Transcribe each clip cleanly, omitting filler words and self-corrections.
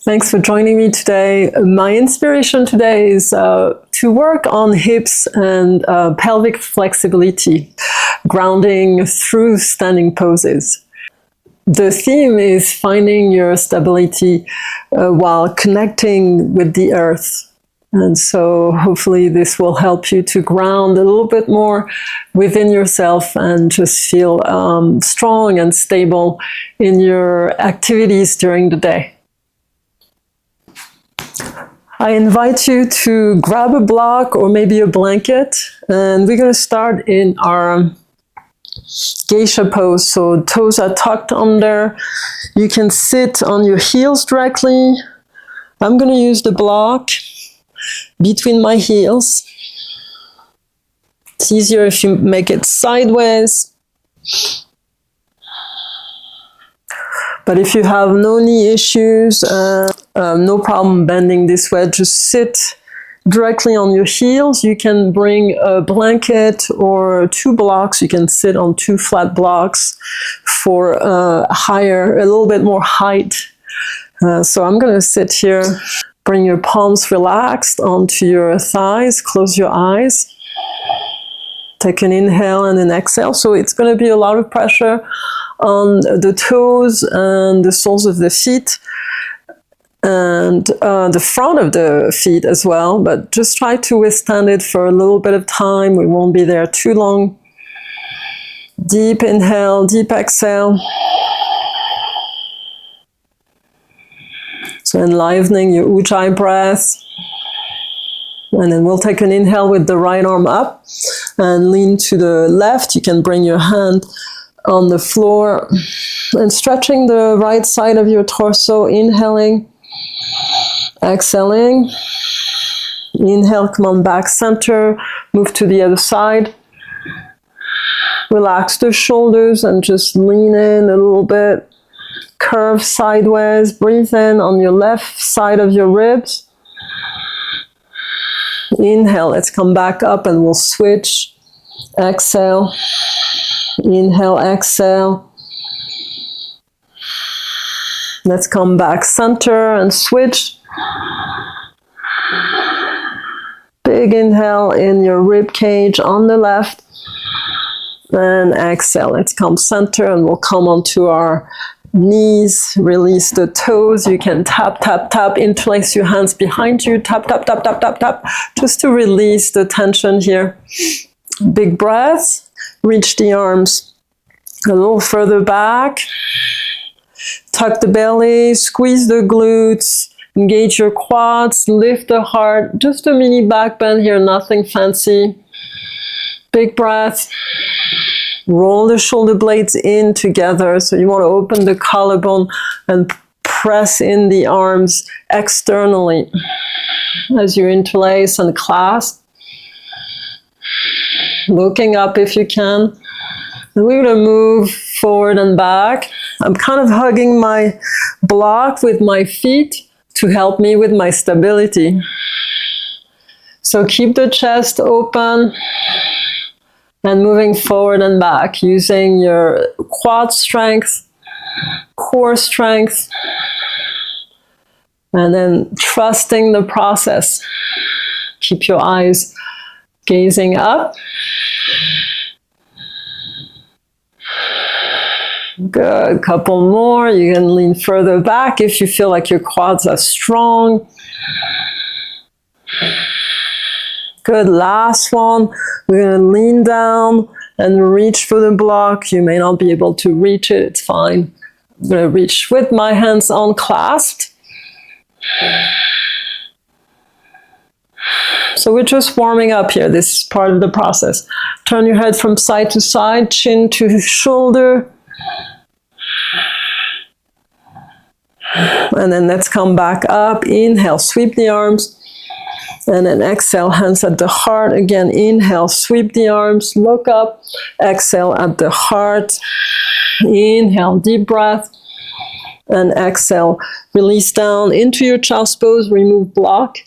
Thanks for joining me today. My inspiration today is to work on hips and pelvic flexibility, grounding through standing poses. The theme is finding your stability while connecting with the earth. And so hopefully this will help you to ground a little bit more within yourself and just feel strong and stable in your activities during the day. I invite you to grab a block or maybe a blanket, and we're going to start in our Geisha Pose. So toes are tucked under. You can sit on your heels directly. I'm going to use the block between my heels. It's easier if you make it sideways. But if you have no knee issues, no problem bending this way, just sit directly on your heels. You can bring a blanket or 2 blocks. You can sit on 2 flat blocks for a little bit more height. So I'm going to sit here. Bring your palms relaxed onto your thighs. Close your eyes. Take an inhale and an exhale. So it's going to be a lot of pressure on the toes and the soles of the feet and the front of the feet as well. But just try to withstand it for a little bit of time. We won't be there too long. Deep inhale, deep exhale. So enlivening your Ujjayi breath. And then we'll take an inhale with the right arm up and lean to the left. You can bring your hand on the floor and stretching the right side of your torso. Inhaling, exhaling. Inhale, come on back center. Move to the other side. Relax the shoulders and just lean in a little bit. Curve sideways, breathe in on your left side of your ribs. Inhale, let's come back up and we'll switch. Exhale. Inhale, exhale. Let's come back center and switch. Big inhale in your rib cage on the left. And exhale, let's come center and we'll come onto our knees, release the toes. You can tap, tap, tap, interlace your hands behind you, tap, tap, tap, tap, tap, tap, just to release the tension here. Big breath, reach the arms a little further back, tuck the belly, squeeze the glutes, engage your quads, lift the heart, just a mini back bend here, nothing fancy. Big breath. Roll the shoulder blades in together. So you want to open the collarbone and press in the arms externally as you interlace and clasp. Looking up if you can. And we're going to move forward and back. I'm kind of hugging my block with my feet to help me with my stability. So keep the chest open. And moving forward and back, using your quad strength, core strength, and then trusting the process. Keep your eyes gazing up. Good, couple more. You can lean further back if you feel like your quads are strong. Good, last one. We're going to lean down and reach for the block. You may not be able to reach it, it's fine. I'm going to reach with my hands unclasped. So we're just warming up here. This is part of the process. Turn your head from side to side, chin to shoulder. And then let's come back up. Inhale, sweep the arms. And then exhale, hands at the heart. Again, inhale, sweep the arms, look up. Exhale at the heart. Inhale, deep breath. And exhale, release down into your child's pose. Remove block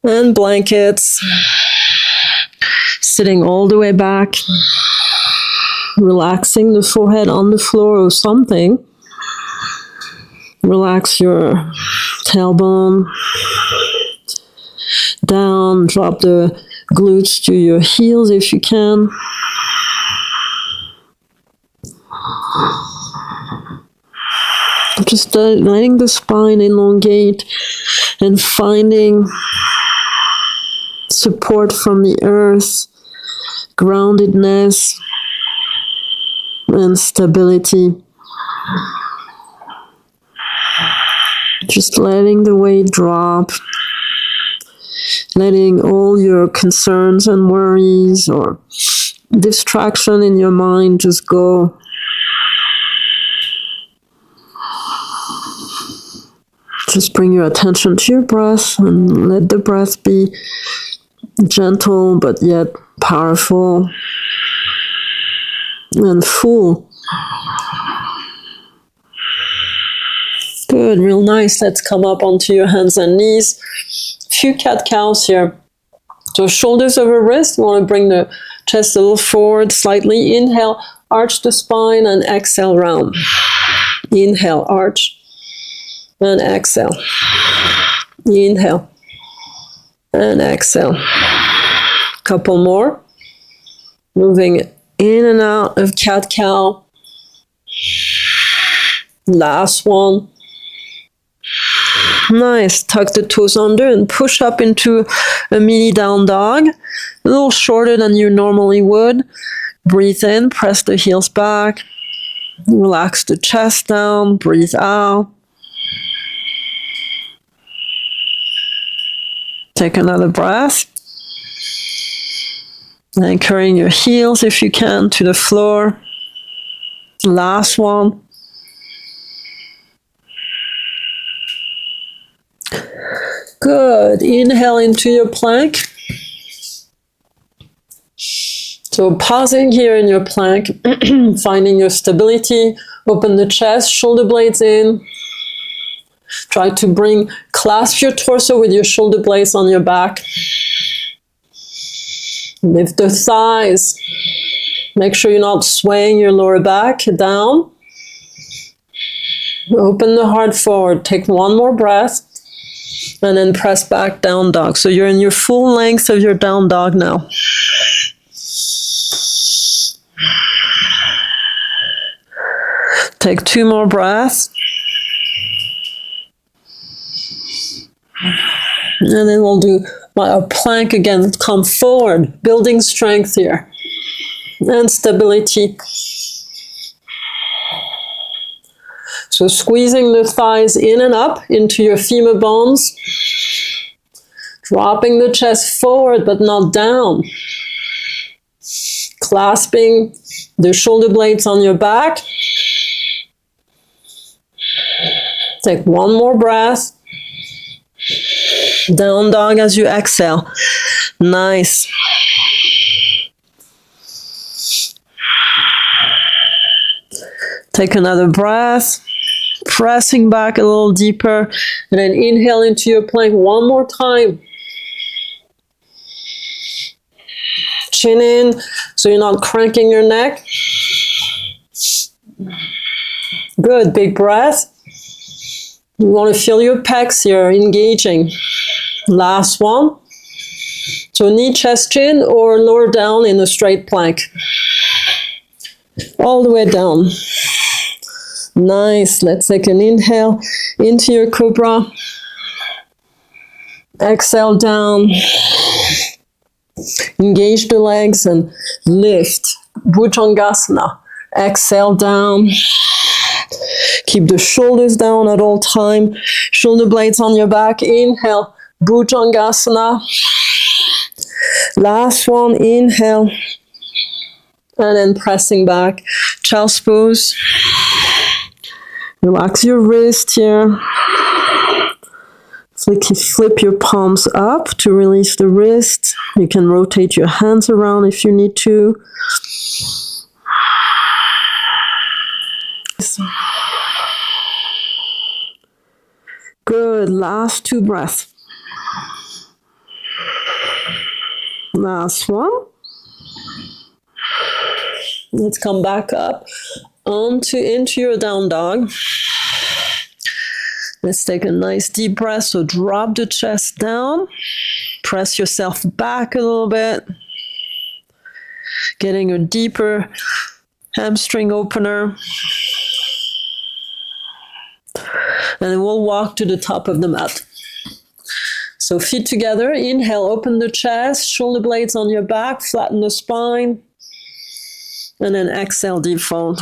and blankets. Sitting all the way back. Relaxing the forehead on the floor or something. Relax your tailbone down, drop the glutes to your heels if you can. Just letting the spine elongate and finding support from the earth, groundedness, and stability. Just letting the weight drop, letting all your concerns and worries or distraction in your mind just go. Just bring your attention to your breath and let the breath be gentle but yet powerful and full. Good, real nice. Let's come up onto your hands and knees. Few cat-cows here. So shoulders over wrist. You want to bring the chest a little forward slightly. Inhale, arch the spine, and exhale, round. Inhale, arch, and exhale. Inhale, and exhale. Couple more. Moving in and out of cat-cow. Last one. Nice. Tuck the toes under and push up into a mini down dog. A little shorter than you normally would. Breathe in, press the heels back. Relax the chest down. Breathe out. Take another breath. Anchoring your heels if you can to the floor. Last one. Good. Inhale into your plank. So pausing here in your plank, finding your stability. Open the chest, shoulder blades in. Try to clasp your torso with your shoulder blades on your back. Lift the thighs. Make sure you're not swaying your lower back down. Open the heart forward. Take one more breath. And then press back, down dog. So you're in your full length of your down dog now. Take two more breaths. And then we'll do a plank again. Come forward, building strength here. And stability. So squeezing the thighs in and up into your femur bones. Dropping the chest forward but not down. Clasping the shoulder blades on your back. Take one more breath. Down dog as you exhale. Nice. Take another breath. Pressing back a little deeper. And then inhale into your plank one more time. Chin in so you're not cranking your neck. Good, big breath. You want to feel your pecs here engaging. Last one. So knee, chest, chin, or lower down in a straight plank. All the way down. Nice. Let's take an inhale into your cobra. Exhale down. Engage the legs and lift. Bhujangasana. Exhale down. Keep the shoulders down at all time. Shoulder blades on your back. Inhale. Bhujangasana. Last one. Inhale. And then pressing back. Child's pose. Relax your wrist here. Flip your palms up to release the wrist. You can rotate your hands around if you need to. Good. Last two breaths. Last one. Let's come back up into your down dog. Let's take a nice deep breath. So drop the chest down. Press yourself back a little bit. Getting a deeper hamstring opener. And then we'll walk to the top of the mat. So feet together. Inhale, open the chest. Shoulder blades on your back. Flatten the spine. And then exhale, deep fold.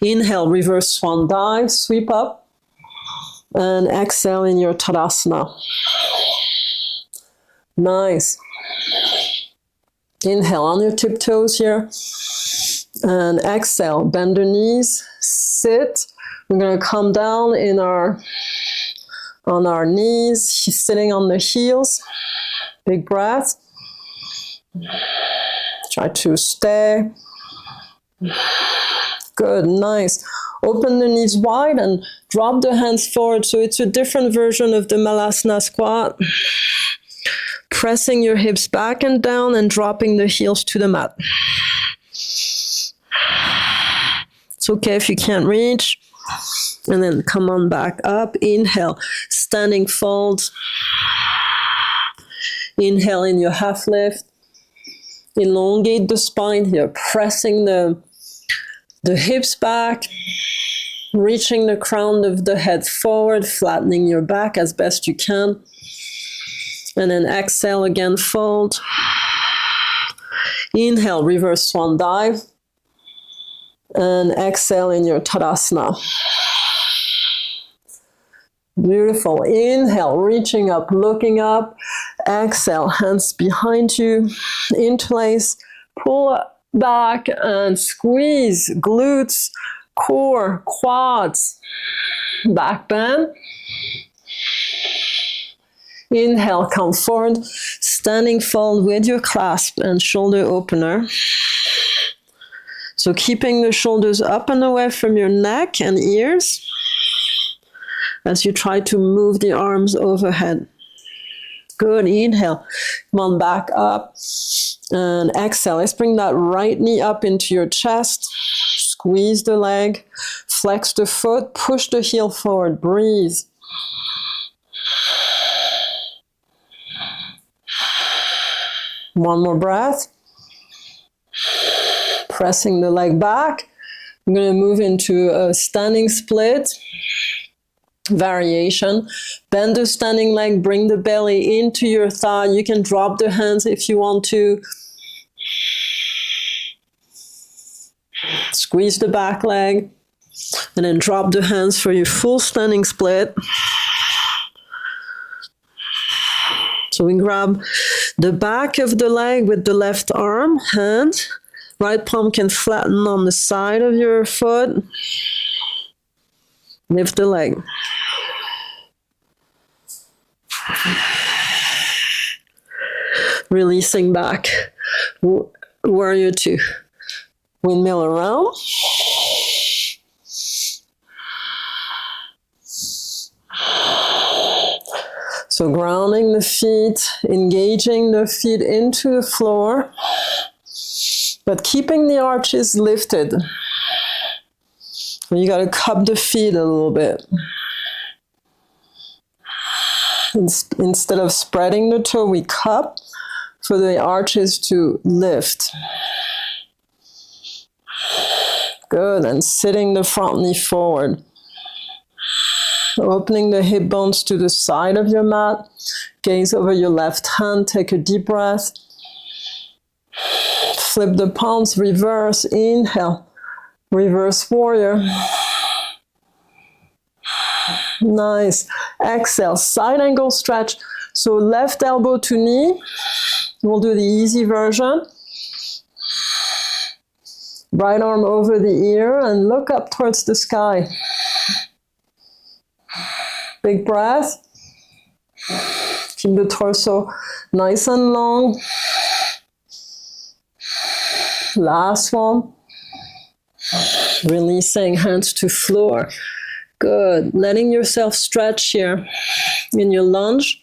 Inhale, reverse swan dive, sweep up. And exhale in your Tadasana. Nice. Inhale on your tiptoes here. And exhale, bend the knees, sit. We're going to come down on our knees, sitting on the heels. Big breath. Try to stay. Good, nice. Open the knees wide and drop the hands forward. So it's a different version of the Malasana Squat. Pressing your hips back and down and dropping the heels to the mat. It's okay if you can't reach. And then come on back up. Inhale, standing fold. Inhale in your half lift. Elongate the spine here, pressing the hips back, reaching the crown of the head forward, flattening your back as best you can. And then exhale again, fold. Inhale, reverse swan dive. And exhale in your Tadasana. Beautiful. Inhale, reaching up, looking up. Exhale, hands behind you, interlace, pull back and squeeze glutes, core, quads, back bend. Inhale, come forward, standing fold with your clasp and shoulder opener. So keeping the shoulders up and away from your neck and ears as you try to move the arms overhead. Good, inhale, come on back up and exhale. Let's bring that right knee up into your chest. Squeeze the leg, flex the foot, push the heel forward, breathe. One more breath. Pressing the leg back. I'm going to move into a standing split variation. Bend the standing leg, bring the belly into your thigh. You can drop the hands if you want to. Squeeze the back leg and then drop the hands for your full standing split. So we grab the back of the leg with the left arm, hand. Right palm can flatten on the side of your foot. Lift the leg. Releasing back. Warrior two. Windmill around. So grounding the feet, engaging the feet into the floor, but keeping the arches lifted. You got to cup the feet a little bit. Instead of spreading the toe, we cup for the arches to lift. Good, and sitting the front knee forward. Opening the hip bones to the side of your mat. Gaze over your left hand, take a deep breath. Flip the palms, reverse, inhale. Reverse warrior. Nice. Exhale, side angle stretch. So left elbow to knee. We'll do the easy version. Right arm over the ear and look up towards the sky. Big breath. Keep the torso nice and long. Last one. Releasing hands to floor. Good. Letting yourself stretch here in your lunge,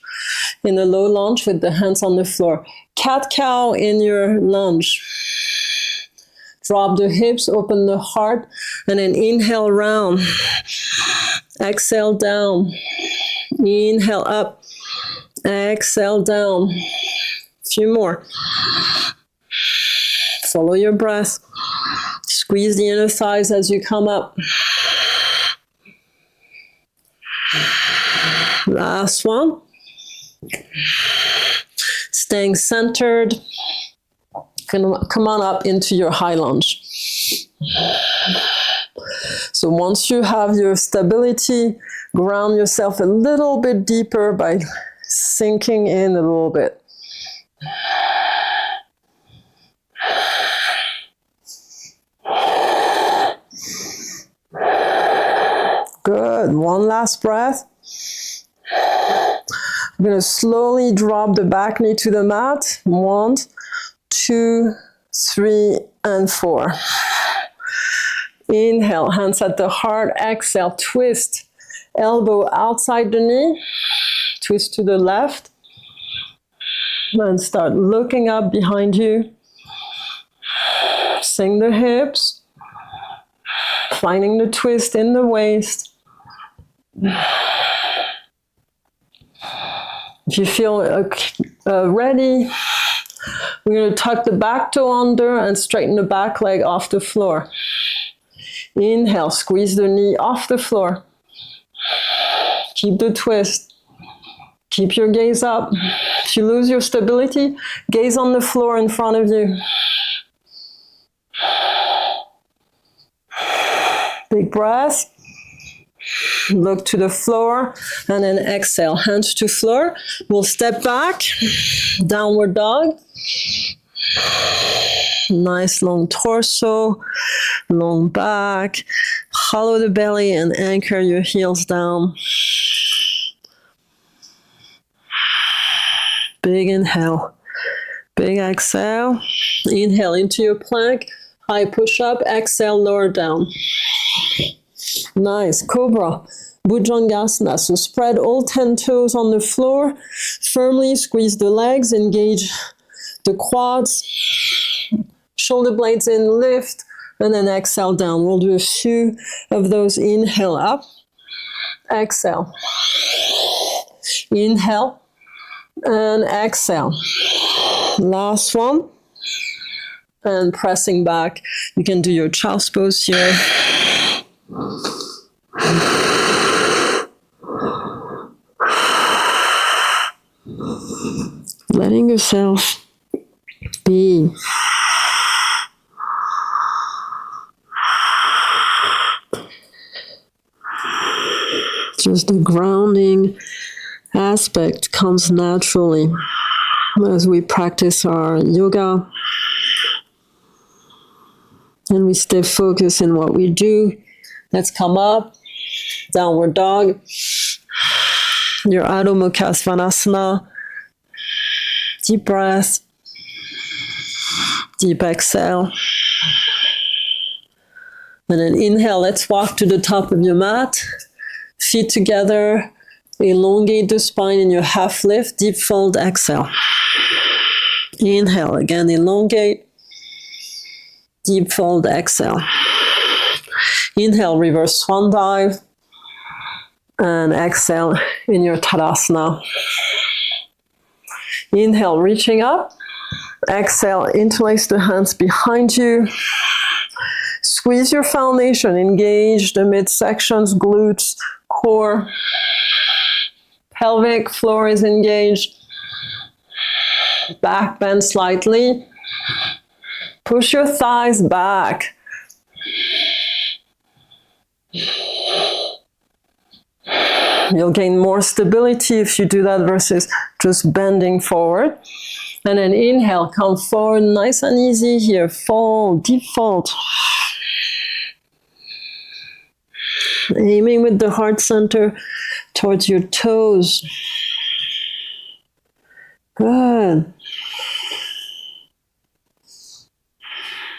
in the low lunge with the hands on the floor. Cat-cow in your lunge. Drop the hips, open the heart, and then inhale round. Exhale down. Inhale up. Exhale down. A few more. Follow your breath. Squeeze the inner thighs as you come up. Last one. Staying centered. Come on up into your high lunge. So once you have your stability, ground yourself a little bit deeper by sinking in a little bit. Good. One last breath. I'm going to slowly drop the back knee to the mat. 1, 2, 3, and 4. Inhale, hands at the heart. Exhale, twist. Elbow outside the knee. Twist to the left. And start looking up behind you. Sink the hips. Finding the twist in the waist. If you feel ready, we're going to tuck the back toe under and straighten the back leg off the floor. Inhale, squeeze the knee off the floor. Keep the twist. Keep your gaze up. If you lose your stability, gaze on the floor in front of you. Big breath. Look to the floor and then exhale. Hands to floor. We'll step back. Downward dog. Nice long torso. Long back. Hollow the belly and anchor your heels down. Big inhale. Big exhale. Inhale into your plank. High push up. Exhale, lower down. Nice. Cobra. Bhujangasana. So spread all 10 toes on the floor. Firmly squeeze the legs. Engage the quads. Shoulder blades in. Lift. And then exhale down. We'll do a few of those. Inhale up. Exhale. Inhale. And exhale. Last one. And pressing back. You can do your child's pose here. Letting yourself be. Just the grounding aspect comes naturally as we practice our yoga and we stay focused in what we do. Let's come up, downward dog, your Adho Mukha Svanasana, deep breath, deep exhale, and then inhale. Let's walk to the top of your mat, feet together, elongate the spine in your half lift, deep fold, exhale. Inhale, again, elongate, deep fold, exhale. Inhale, reverse swan dive, and exhale in your Tadasana. Inhale, reaching up. Exhale, interlace the hands behind you. Squeeze your foundation, engage the midsections, glutes, core. Pelvic floor is engaged. Back bend slightly. Push your thighs back. You'll gain more stability if you do that versus just bending forward. And then inhale, come forward, nice and easy here. Fold, deep fold. Aiming with the heart center towards your toes. Good.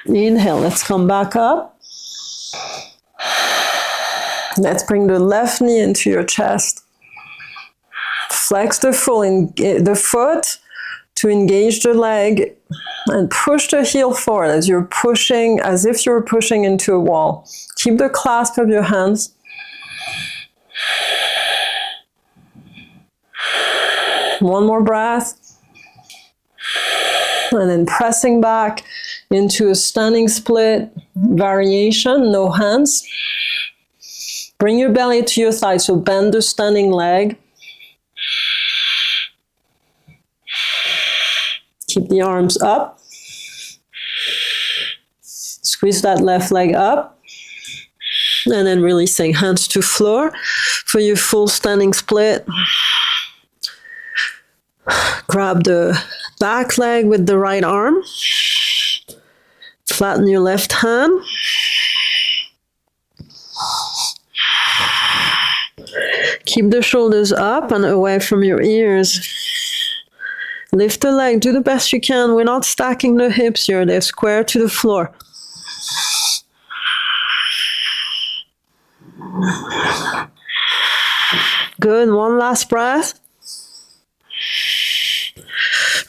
Inhale, let's come back up. Let's bring the left knee into your chest. Flex the foot to engage the leg and push the heel forward as you're pushing, as if you're pushing into a wall. Keep the clasp of your hands. One more breath. And then pressing back into a standing split variation, no hands. Bring your belly to your thigh, so bend the standing leg. Keep the arms up. Squeeze that left leg up. And then releasing hands to floor for your full standing split. Grab the back leg with the right arm. Flatten your left hand. Keep the shoulders up and away from your ears. Lift the leg, do the best you can. We're not stacking the hips here, they're square to the floor. Good, one last breath.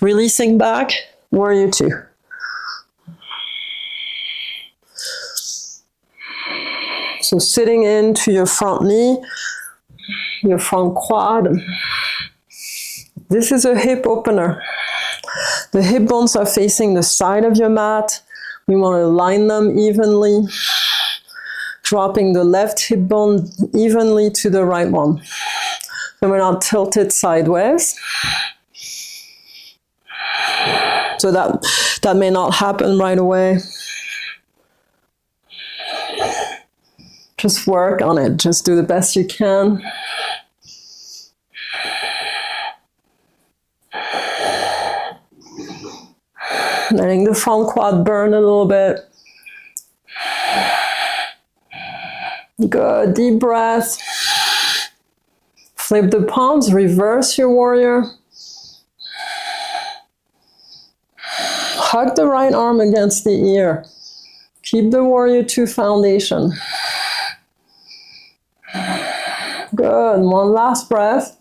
Releasing back, warrior two. So sitting into your front knee, your front quad. This is a hip opener. The hip bones are facing the side of your mat. We want to line them evenly, dropping the left hip bone evenly to the right one. So we're not tilted sideways. So that may not happen right away. Just work on it. Just do the best you can. Letting the front quad burn a little bit. Good, deep breath. Flip the palms, reverse your warrior. Hug the right arm against the ear. Keep the warrior two foundation. Good, one last breath.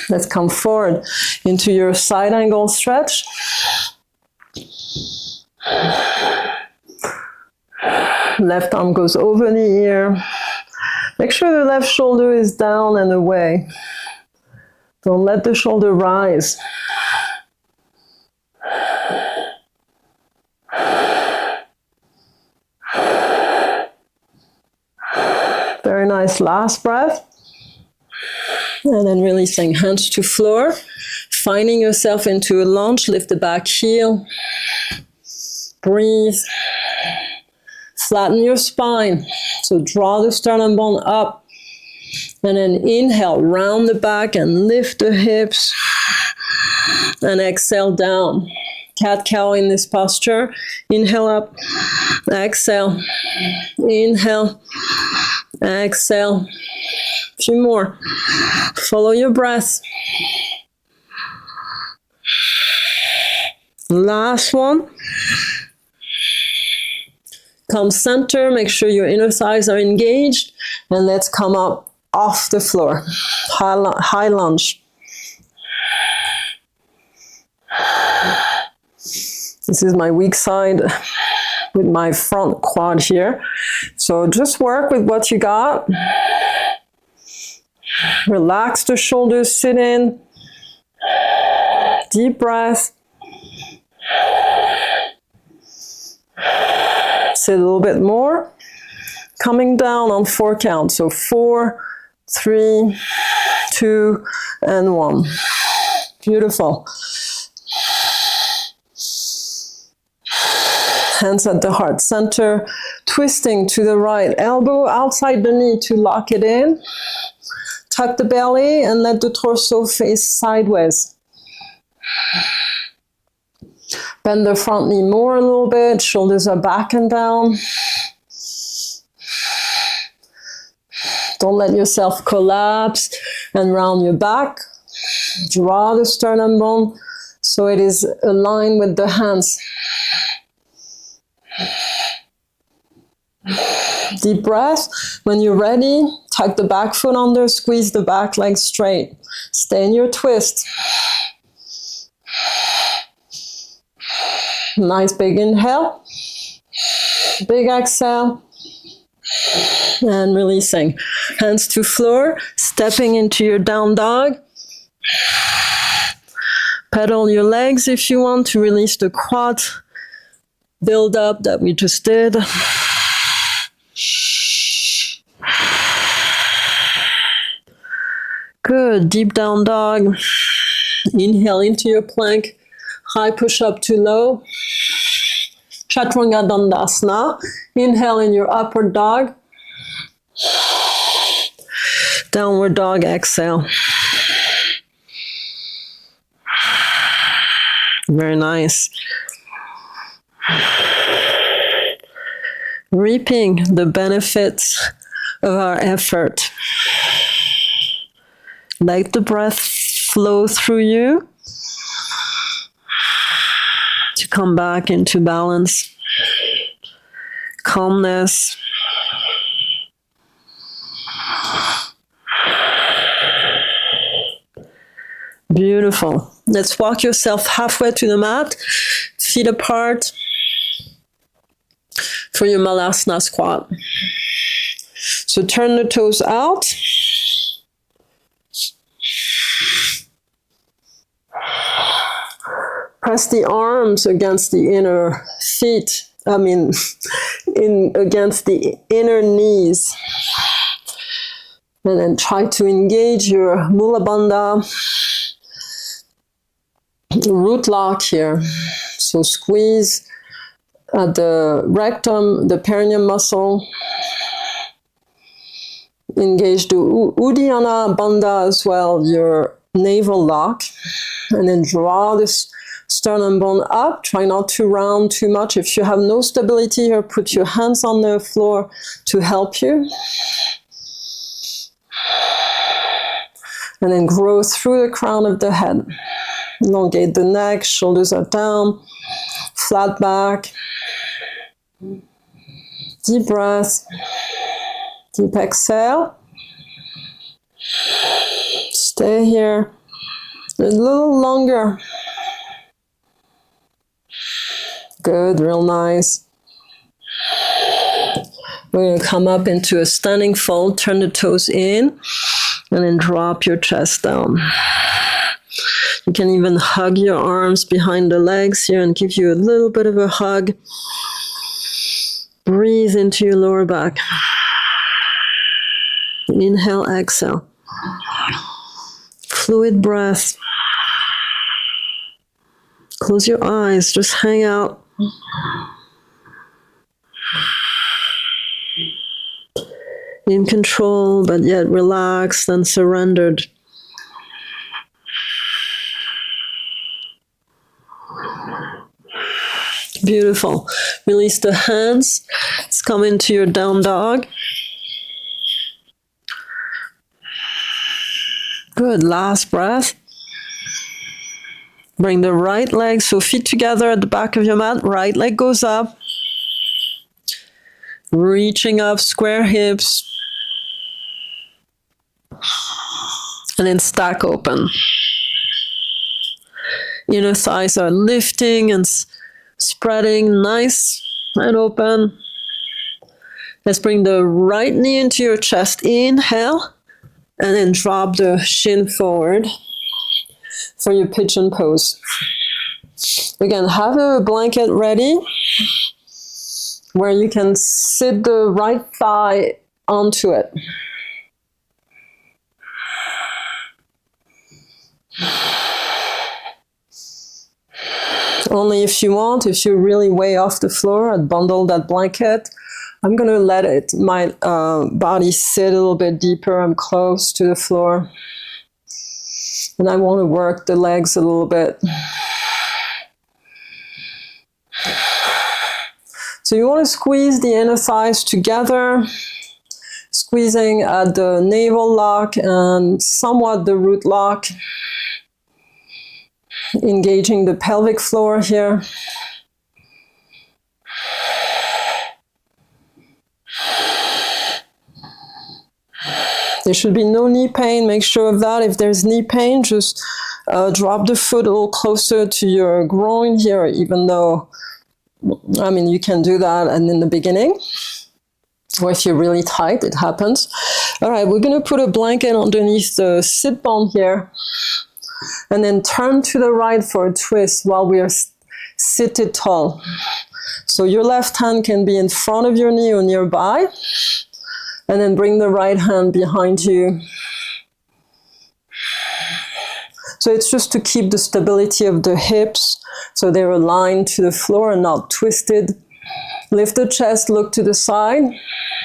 Let's come forward into your side angle stretch. Left arm goes over the ear. Make sure the left shoulder is down and away. Don't let the shoulder rise. Very nice, last breath. And then releasing hands to floor. Finding yourself into a lunge, lift the back heel. Breathe. Flatten your spine. So draw the sternum bone up. And then inhale, round the back and lift the hips. And exhale down. Cat-cow in this posture. Inhale up. Exhale. Inhale. Exhale. A few more. Follow your breath. Last one. Come center, make sure your inner thighs are engaged, and let's come up off the floor. High lunge. This is my weak side with my front quad here. So just work with what you got. Relax the shoulders, sit in. Deep breath. Sit a little bit more. Coming down on 4 counts. So 4, 3, 2, and 1. Beautiful. Hands at the heart center. Twisting to the right. Elbow outside the knee to lock it in. Tuck the belly and let the torso face sideways. Bend the front knee more a little bit. Shoulders are back and down. Don't let yourself collapse and round your back. Draw the sternum bone so it is aligned with the hands. Deep breath. When you're ready, tuck the back foot under, squeeze the back leg straight. Stay in your twist. Nice big inhale. Big exhale. And releasing. Hands to floor. Stepping into your down dog. Pedal your legs if you want to release the quad build up that we just did. Good. Deep down dog. Inhale into your plank. High push up to low. Chaturanga Dandasana. Inhale in your upward dog. Downward dog, exhale. Very nice. Reaping the benefits of our effort. Let the breath flow through you to come back into balance, calmness. Beautiful. Let's walk yourself halfway to the mat, feet apart for your Malasana Squat. So turn the toes out. Press the arms against the inner feet. Against the inner knees. And then try to engage your Mula Bandha root lock here. So squeeze at the rectum, the perineum muscle. Engage the Uddiyana Bandha as well, your navel lock. And then draw this sternum bone up. Try not to round too much. If you have no stability here, put your hands on the floor to help you. And then grow through the crown of the head. Elongate the neck, shoulders are down, flat back. Deep breath. Deep exhale. Stay here a little longer. Good, real nice. We're going to come up into a standing fold, turn the toes in, and then drop your chest down. You can even hug your arms behind the legs here and give you a little bit of a hug. Breathe into your lower back. Inhale, exhale. Fluid breath. Close your eyes, just hang out. In control, but yet relaxed and surrendered. Beautiful. Release the hands. Let's come into your down dog. Good. Last breath. Bring the right leg, so feet together at the back of your mat. Right leg goes up. Reaching up, square hips. And then stack open. Inner thighs are lifting and spreading, nice and open. Let's bring the right knee into your chest. Inhale. And then drop the shin forward for your pigeon pose. Again, have a blanket ready where you can sit the right thigh onto it. Only if you want, if you're really way off the floor, I'd bundle that blanket. I'm going to let my body sit a little bit deeper. I'm close to the floor. And I want to work the legs a little bit. So you want to squeeze the inner thighs together, squeezing at the navel lock and somewhat the root lock. Engaging the pelvic floor here. There should be no knee pain. Make sure of that. If there's knee pain, just drop the foot a little closer to your groin here, even though, I mean, you can do that and in the beginning. Or if you're really tight, it happens. All right, we're going to put a blanket underneath the sit bone here. And then turn to the right for a twist while we are seated tall. So your left hand can be in front of your knee or nearby. And then bring the right hand behind you. So it's just to keep the stability of the hips so they're aligned to the floor and not twisted. Lift the chest, look to the side.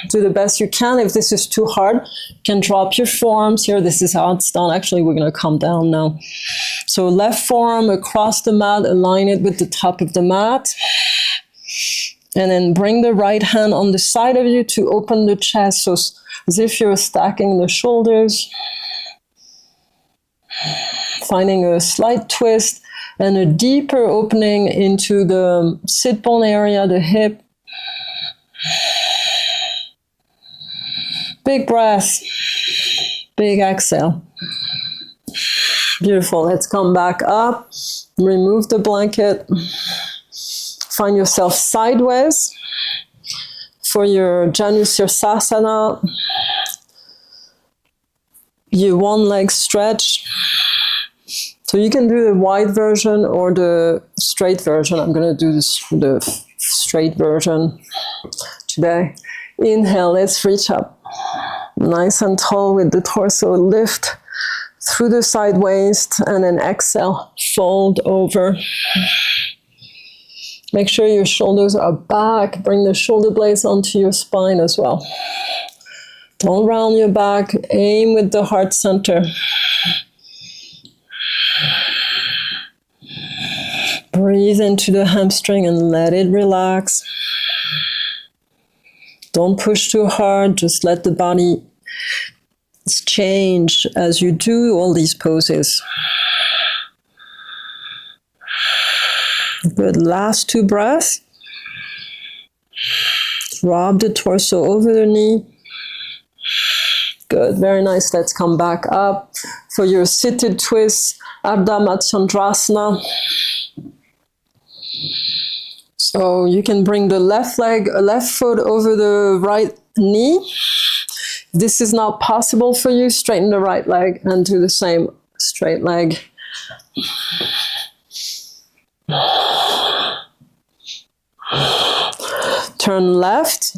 Do the best you can. If this is too hard, you can drop your forearms here. This is how it's done. Actually, we're going to come down now. So left forearm across the mat, align it with the top of the mat. And then bring the right hand on the side of you to open the chest, so as if you're stacking the shoulders. Finding a slight twist and a deeper opening into the sit bone area, the hip. Big breath, big exhale. Beautiful. Let's come back up. Remove the blanket. Find yourself sideways for your Janusirsasana. Your one leg stretch. So you can do the wide version or the straight version. I'm going to do the straight version today. Inhale, let's reach up. Nice and tall with the torso. Lift through the side waist and then exhale, fold over. Make sure your shoulders are back. Bring the shoulder blades onto your spine as well. Don't round your back. Aim with the heart center. Breathe into the hamstring and let it relax. Don't push too hard. Just let the body change as you do all these poses. Good. Last two breaths. Drop the torso over the knee. Good. Very nice. Let's come back up for your seated twist, Ardha Matsyendrasana. So you can bring the left foot over the right knee. If this is not possible for you, straighten the right leg and do the same straight leg. Turn left.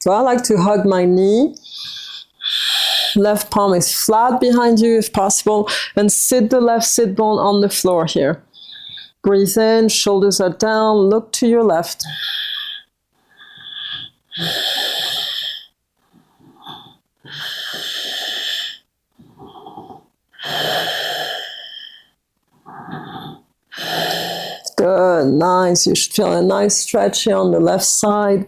So I like to hug my knee. Left palm is flat behind you if possible. And sit the left sit bone on the floor here. Breathe in, shoulders are down, look to your left. Good, nice. You should feel a nice stretch here on the left side.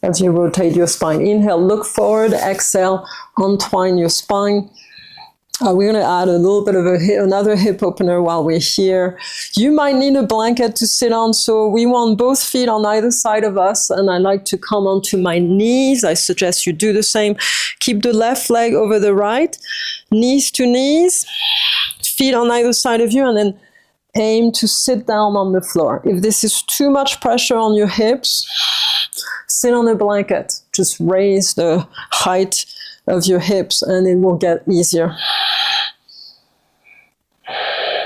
As you rotate your spine, inhale, look forward, exhale, untwine your spine. We're going to add a little bit of another hip opener while we're here. You might need a blanket to sit on, so we want both feet on either side of us, and I like to come onto my knees. I suggest you do the same. Keep the left leg over the right, knees to knees, feet on either side of you, and then aim to sit down on the floor. If this is too much pressure on your hips, sit on a blanket. Just raise the height of your hips and it will get easier.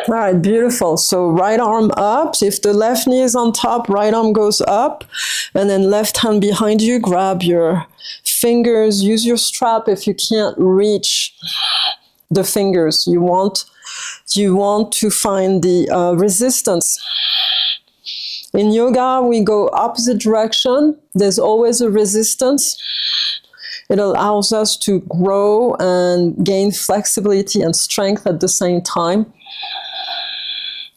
All right, beautiful. So right arm up. If the left knee is on top, right arm goes up. And then left hand behind you, grab your fingers. Use your strap if you can't reach the fingers. You want to find the resistance. In yoga, we go opposite direction. There's always a resistance. It allows us to grow and gain flexibility and strength at the same time.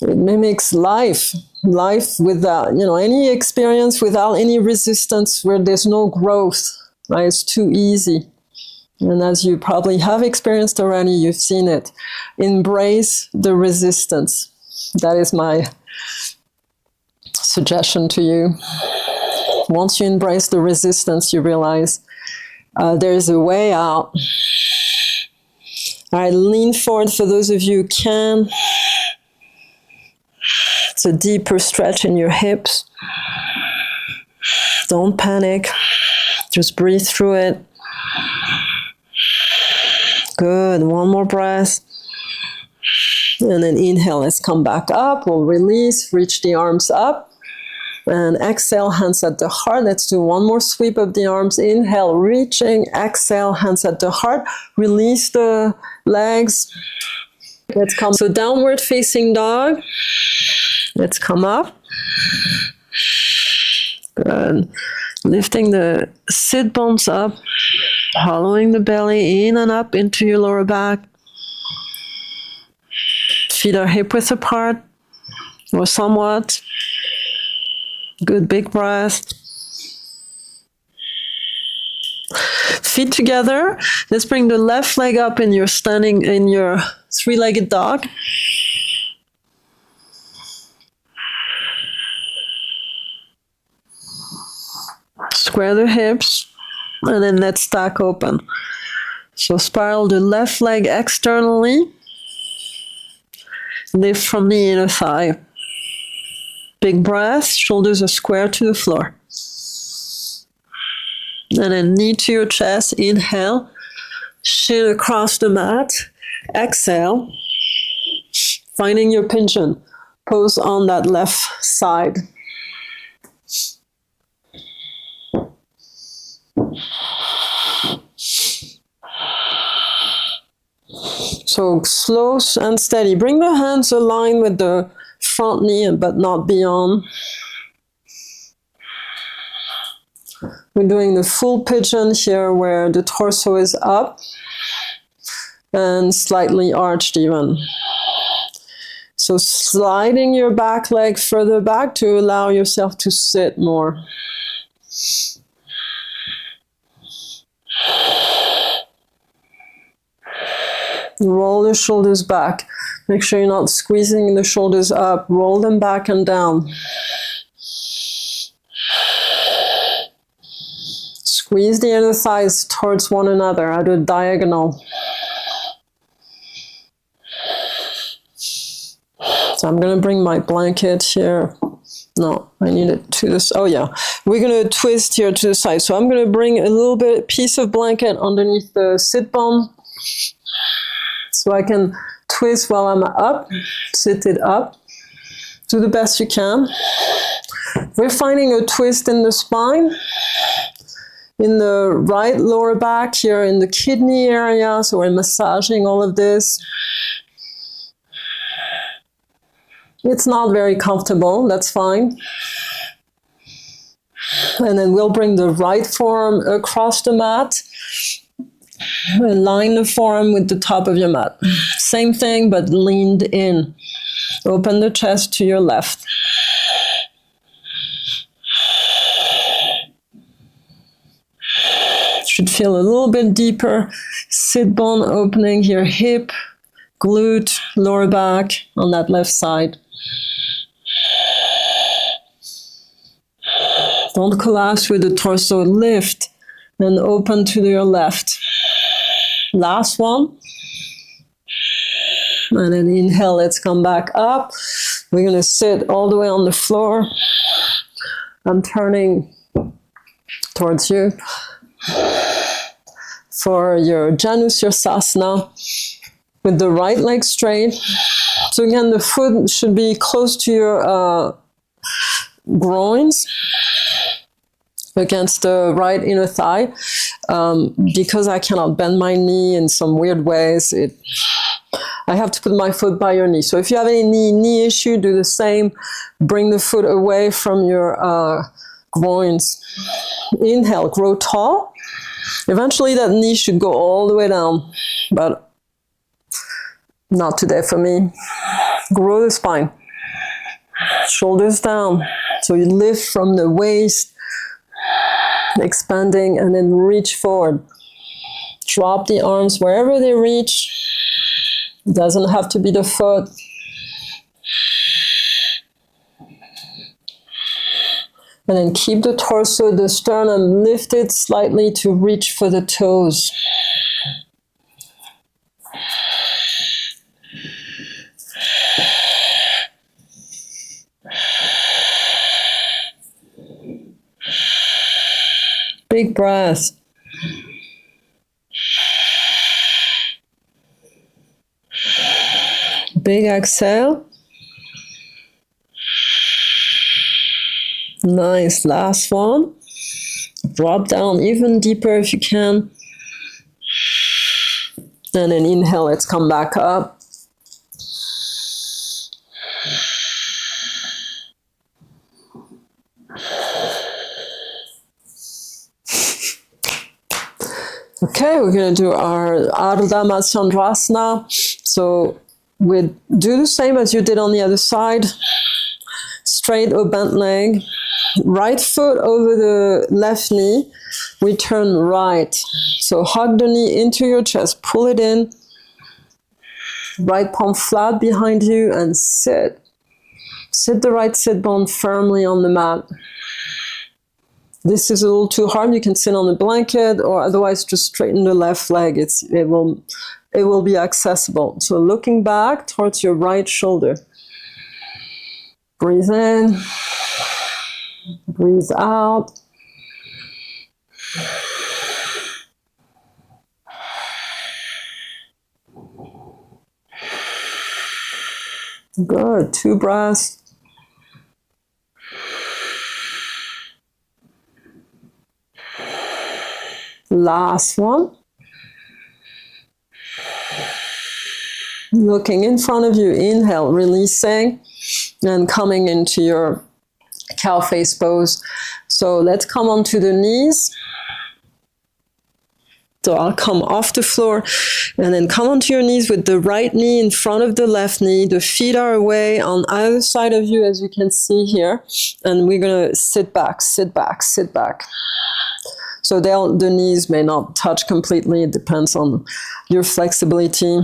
It mimics life without, any experience without any resistance, where there's no growth, right? It's too easy. And as you probably have experienced already, you've seen it. Embrace the resistance. That is my suggestion to you. Once you embrace the resistance, you realize There's a way out. All right, lean forward for those of you who can. It's a deeper stretch in your hips. Don't panic. Just breathe through it. Good. One more breath. And then inhale. Let's come back up. We'll release. Reach the arms up. And exhale, hands at the heart. Let's do one more sweep of the arms. Inhale, reaching. Exhale, hands at the heart. Release the legs. Let's come. So downward facing dog. Let's come up. Good. Lifting the sit bones up. Hollowing the belly in and up into your lower back. Feet are hip width apart or somewhat. Good big breath. Feet together. Let's bring the left leg up in your standing in your three-legged dog. Square the hips and then let's stack open. So spiral the left leg externally. Lift from the inner thigh. Big breath, shoulders are square to the floor. And then knee to your chest, inhale. Shin across the mat. Exhale. Finding your pigeon pose on that left side. So slow and steady. Bring the hands aligned with the front knee, but not beyond. We're doing the full pigeon here where the torso is up and slightly arched even. So sliding your back leg further back to allow yourself to sit more. Roll the shoulders back. Make sure you're not squeezing the shoulders up. Roll them back and down. Squeeze the inner thighs towards one another at a diagonal. So I'm going to bring my blanket here. No, I need it to this. Oh yeah, we're going to twist here to the side. So I'm going to bring a little bit piece of blanket underneath the sit bone. So I can twist while I'm up, sit it up. Do the best you can. We're finding a twist in the spine, in the right lower back here, in the kidney area. So we're massaging all of this. It's not very comfortable, that's fine. And then we'll bring the right forearm across the mat. Align the forearm with the top of your mat. Same thing, but leaned in. Open the chest to your left. Should feel a little bit deeper. Sit bone opening here, hip, glute, lower back on that left side. Don't collapse with the torso. Lift and open to your left. Last one. And then inhale, let's come back up. We're going to sit all the way on the floor. I'm turning towards you for your Anjaneyasana with the right leg straight. So again, the foot should be close to your groins, against the right inner thigh. Because I cannot bend my knee in some weird ways, I have to put my foot by your knee. So if you have any knee issue, do the same. Bring the foot away from your groins. Inhale, grow tall. Eventually that knee should go all the way down, but not today for me. Grow the spine. Shoulders down. So you lift from the waist, expanding, and then reach forward. Drop the arms wherever they reach. It doesn't have to be the foot. And then keep the torso, the sternum lifted slightly to reach for the toes. Big breath. Big exhale. Nice, last one. Drop down even deeper if you can. And then inhale, let's come back up. Okay, we're going to do our Ardha Matsyendrasana. So we do the same as you did on the other side. Straight or bent leg. Right foot over the left knee. We turn right. So hug the knee into your chest. Pull it in. Right palm flat behind you and sit. Sit the right sit bone firmly on the mat. This is a little too hard. You can sit on a blanket or otherwise just straighten the left leg. It will be accessible. So looking back towards your right shoulder. Breathe in. Breathe out. Good. 2 breaths. Last one. Looking in front of you, inhale, releasing, and coming into your cow face pose. So let's come onto the knees. So I'll come off the floor and then come onto your knees with the right knee in front of the left knee. The feet are away on either side of you, as you can see here. And we're going to sit back, sit back, sit back. So the knees may not touch completely. It depends on your flexibility.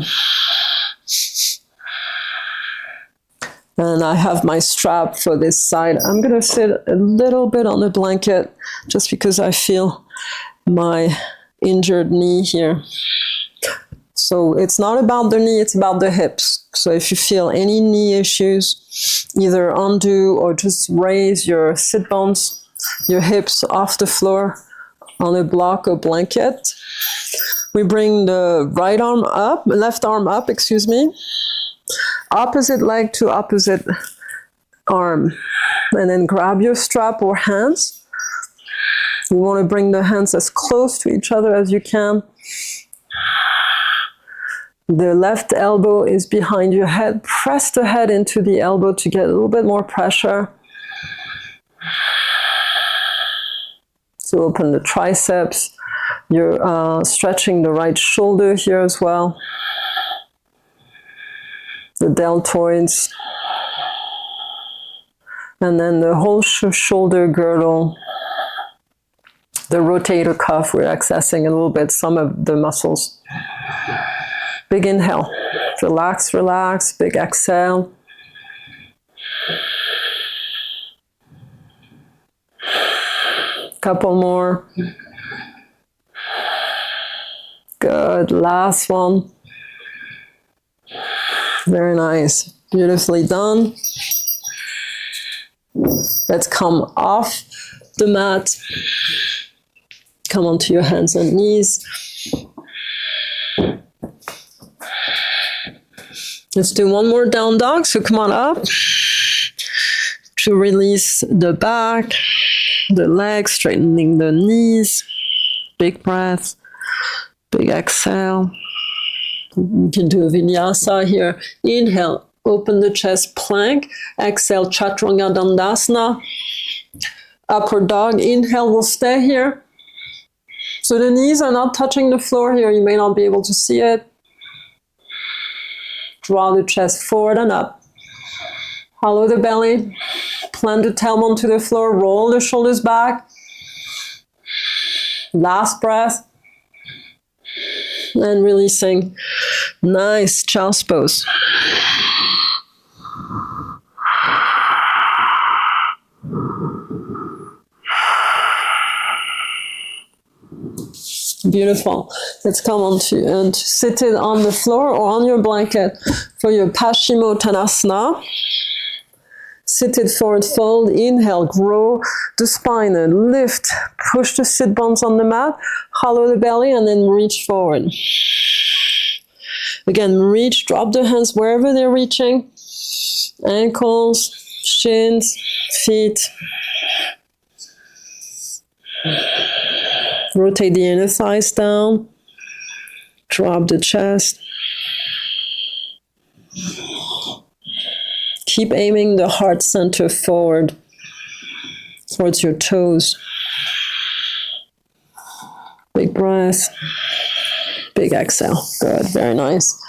And I have my strap for this side. I'm going to sit a little bit on the blanket just because I feel my injured knee here. So it's not about the knee, it's about the hips. So if you feel any knee issues, either undo or just raise your sit bones, your hips off the floor on a block or blanket. We bring the right arm up, left arm up, excuse me. Opposite leg to opposite arm. And then grab your strap or hands. You want to bring the hands as close to each other as you can. The left elbow is behind your head. Press the head into the elbow to get a little bit more pressure. To open the triceps. You're stretching the right shoulder here as well. The deltoids. And then the whole shoulder girdle. The rotator cuff, we're accessing a little bit some of the muscles. Big inhale. Relax, relax. Big exhale. Couple more. Good. Last one. Very nice. Beautifully done. Let's come off the mat. Come onto your hands and knees. Let's do one more down dog. So come on up to release the back, the legs, straightening the knees. Big breath, big exhale. You can do a vinyasa here. Inhale, open the chest, plank. Exhale, chaturanga dandasana. Upward dog. Inhale, we'll stay here. So the knees are not touching the floor here. You may not be able to see it. Draw the chest forward and up. Hollow the belly. Plant the tailbone to the floor. Roll the shoulders back. Last breath. And releasing. Nice child's pose. Beautiful. Let's come on to and sit it on the floor or on your blanket for your Paschimottanasana. Sit it forward fold. Inhale, grow the spine and lift. Push the sit bones on the mat. Hollow the belly and then reach forward. Again, reach, drop the hands wherever they're reaching. Ankles, shins, feet. Rotate the inner thighs down. Drop the chest. Keep aiming the heart center forward towards your toes. Big breath. Big exhale. Good, very nice.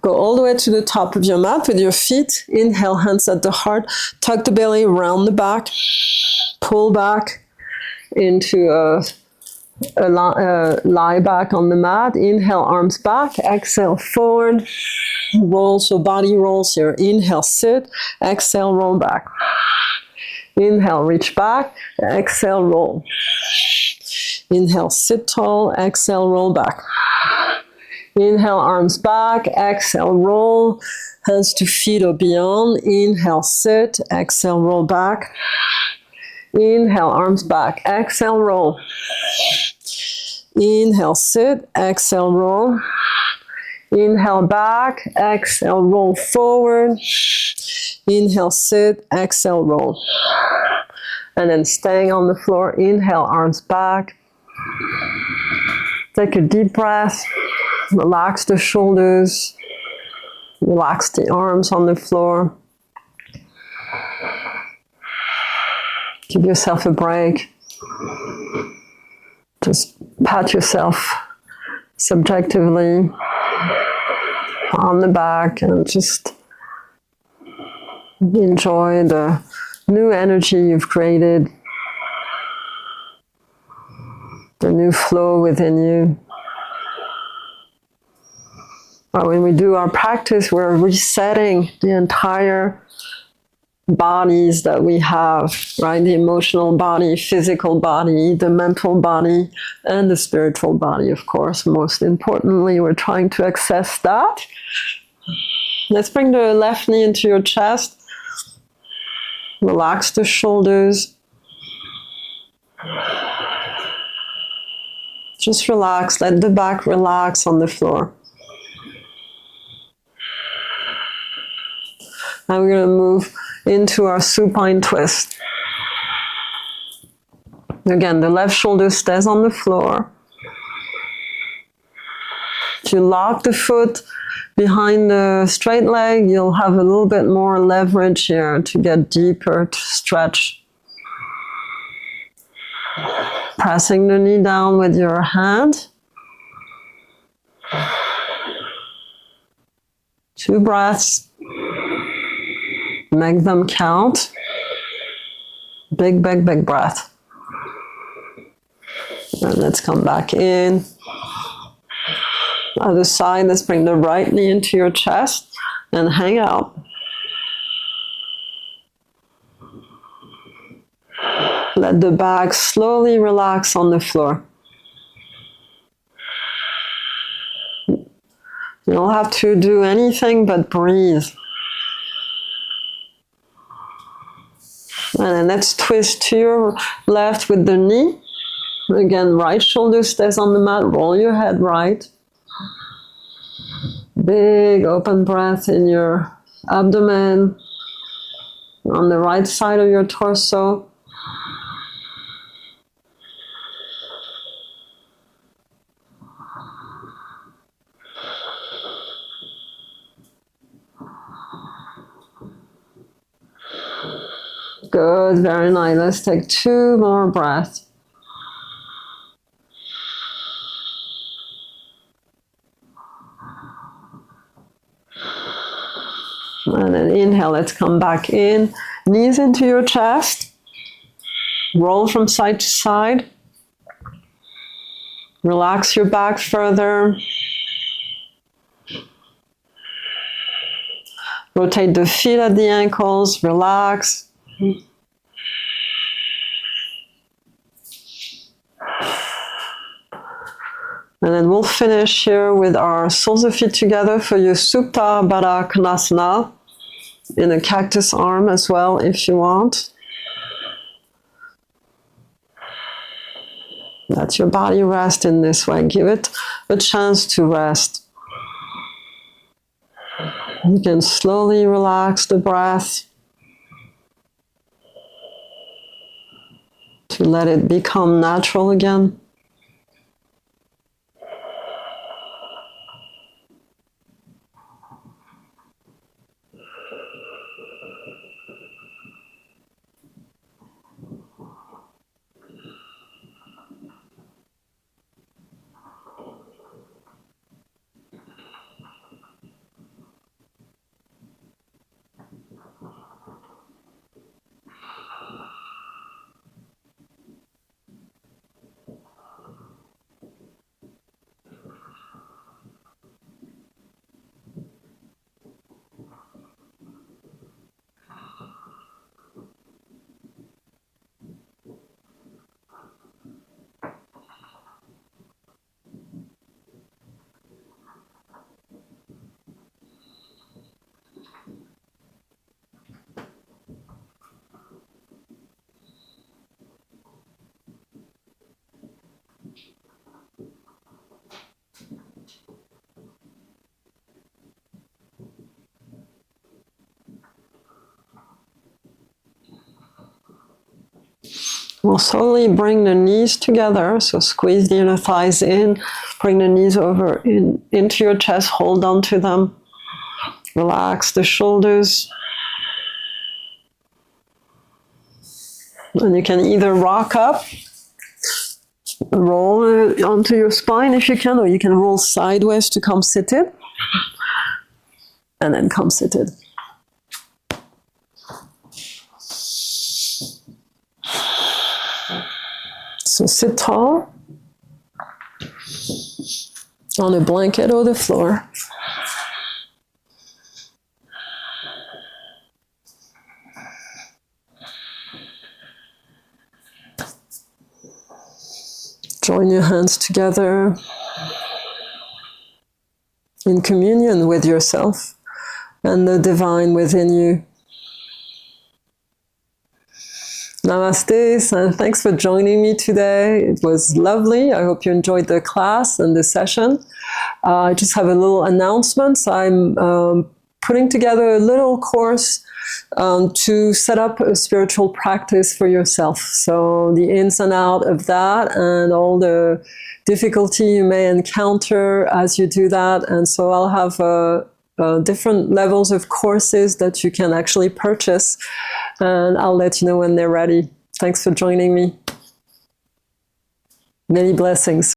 Go all the way to the top of your mat with your feet. Inhale, hands at the heart. Tuck the belly, round the back. Pull back into a lie back on the mat. Inhale, arms back. Exhale, forward. Roll, so body rolls here. Inhale, sit. Exhale, roll back. Inhale, reach back. Exhale, roll. Inhale, sit tall. Exhale, roll back. Inhale, arms back. Exhale, roll. Hands to feet or beyond. Inhale, sit. Exhale, roll back. Inhale, arms back. Exhale, roll. Inhale, sit. Exhale, roll. Inhale, back. Exhale, roll forward. Inhale, sit. Exhale, roll. And then staying on the floor. Inhale, arms back. Take a deep breath. Relax the shoulders. Relax the arms on the floor. Give yourself a break. Just pat yourself subjectively on the back and just enjoy the new energy you've created, the new flow within you. When we do our practice, we're resetting the entire bodies that we have, right? The emotional body, physical body, the mental body, and the spiritual body, of course. Most importantly, we're trying to access that. Let's bring the left knee into your chest. Relax the shoulders. Just relax. Let the back relax on the floor. Now we're going to move into our supine twist. Again, the left shoulder stays on the floor. If you lock the foot behind the straight leg, you'll have a little bit more leverage here to get deeper, to stretch. Pressing the knee down with your hand. 2 breaths. Make them count. Big, big, big breath. And let's come back in. Other side, let's bring the right knee into your chest and hang out. Let the back slowly relax on the floor. You don't have to do anything but breathe. And then let's twist to your left with the knee. Again, right shoulder stays on the mat. Roll your head right. Big open breath in your abdomen. On the right side of your torso. Good, very nice. Let's take 2 more breaths. And then inhale, let's come back in. Knees into your chest. Roll from side to side. Relax your back further. Rotate the feet at the ankles. Relax. And then we'll finish here with our soles of feet together for your Supta Baddha Konasana in a cactus arm as well if you want. Let your body rest in this way. Give it a chance to rest. You can slowly relax the breath to let it become natural again. We'll slowly bring the knees together, so squeeze the inner thighs in, bring the knees over into your chest, hold on to them, relax the shoulders. And you can either rock up, roll onto your spine if you can, or you can roll sideways to come seated, and then come seated. So sit tall on a blanket or the floor. Join your hands together in communion with yourself and the divine within you. Namaste, and thanks for joining me today. It was lovely. I hope you enjoyed the class and the session. I just have a little announcement. I'm putting together a little course to set up a spiritual practice for yourself. So the ins and outs of that and all the difficulty you may encounter as you do that. And so I'll have different levels of courses that you can actually purchase, and I'll let you know when they're ready. Thanks for joining me. Many blessings.